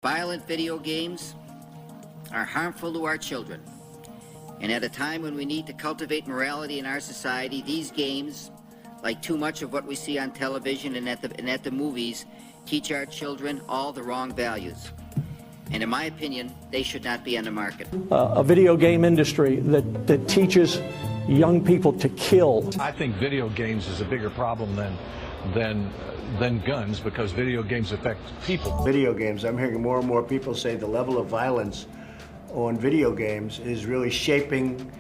Violent video games are harmful to our children. And at a time when we need to cultivate morality in our society, these games, like too much of what we see on television and at the movies, teach our children all the wrong values. And in my opinion, they should not be on the market. A video game industry that teaches young people to kill. I think video games is a bigger problem than guns, because video games affect people. Video games, I'm hearing more and more people say the level of violence on video games is really shaping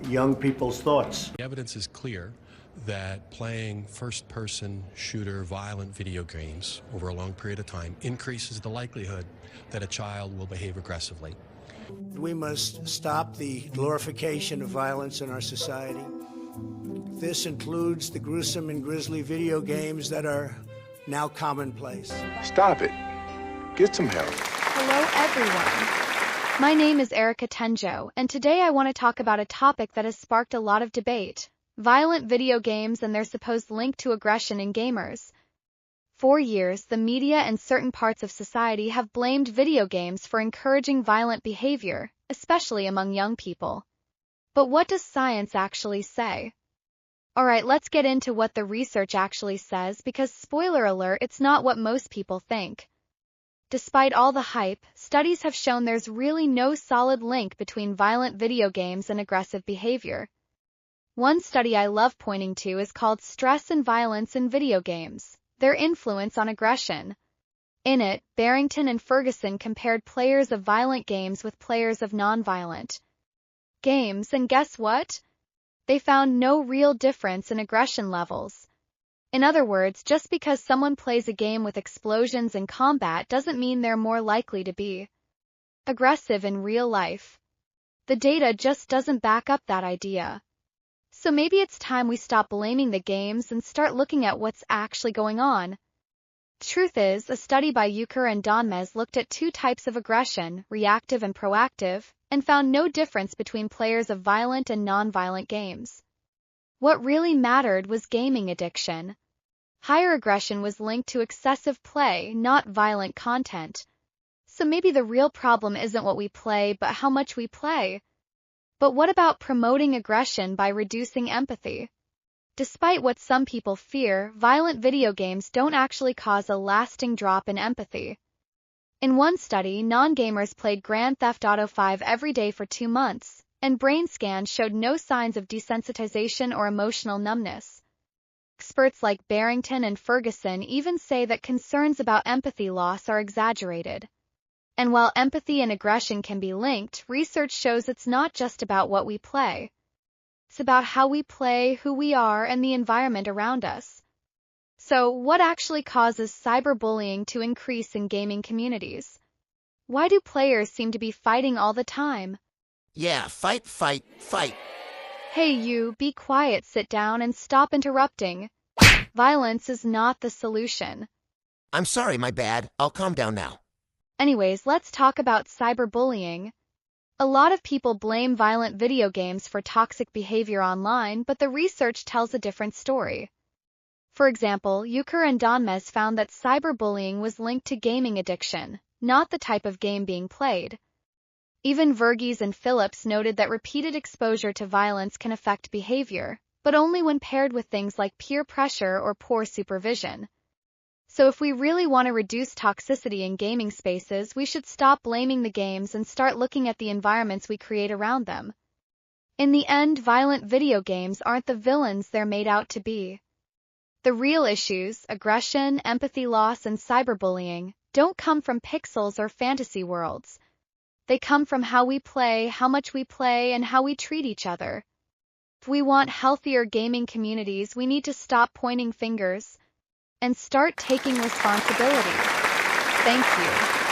young people's thoughts. The evidence is clear that playing first-person shooter violent video games over a long period of time increases the likelihood that a child will behave aggressively. We must stop the glorification of violence in our society. This includes the gruesome and grisly video games that are now commonplace. Stop it. Get some help. Hello, everyone. My name is Erika Tenjo, and today I want to talk about a topic that has sparked a lot of debate: violent video games and their supposed link to aggression in gamers. For years, the media and certain parts of society have blamed video games for encouraging violent behavior, especially among young people. But what does science actually say? Alright, let's get into what the research actually says, because spoiler alert, it's not what most people think. Despite all the hype, studies have shown there's really no solid link between violent video games and aggressive behavior. One study I love pointing to is called Stress and Violence in Video Games: Their Influence on Aggression. In it, Barrington and Ferguson compared players of violent games with players of non-violent games, and guess what? They found no real difference in aggression levels. In other words, just because someone plays a game with explosions and combat doesn't mean they're more likely to be aggressive in real life. The data just doesn't back up that idea. So maybe it's time we stop blaming the games and start looking at what's actually going on. Truth is, a study by Euchre and Donmez looked at two types of aggression, reactive and proactive, and found no difference between players of violent and non-violent games. What really mattered was gaming addiction. Higher aggression was linked to excessive play, not violent content. So maybe the real problem isn't what we play, but how much we play. But what about promoting aggression by reducing empathy? Despite what some people fear, violent video games don't actually cause a lasting drop in empathy. In one study, non-gamers played Grand Theft Auto V every day for 2 months, and brain scans showed no signs of desensitization or emotional numbness. Experts like Barrington and Ferguson even say that concerns about empathy loss are exaggerated. And while empathy and aggression can be linked, research shows it's not just about what we play. It's about how we play, who we are, and the environment around us. So, what actually causes cyberbullying to increase in gaming communities? Why do players seem to be fighting all the time? Yeah, fight, fight, fight. Hey you, be quiet, sit down, and stop interrupting. Violence is not the solution. I'm sorry, my bad. I'll calm down now. Anyways, let's talk about cyberbullying. A lot of people blame violent video games for toxic behavior online, but the research tells a different story. For example, Euchre and Donmez found that cyberbullying was linked to gaming addiction, not the type of game being played. Even Verghese and Phillips noted that repeated exposure to violence can affect behavior, but only when paired with things like peer pressure or poor supervision. So if we really want to reduce toxicity in gaming spaces, we should stop blaming the games and start looking at the environments we create around them. In the end, violent video games aren't the villains they're made out to be. The real issues, aggression, empathy loss, and cyberbullying, don't come from pixels or fantasy worlds. They come from how we play, how much we play, and how we treat each other. If we want healthier gaming communities, we need to stop pointing fingers and start taking responsibility. Thank you.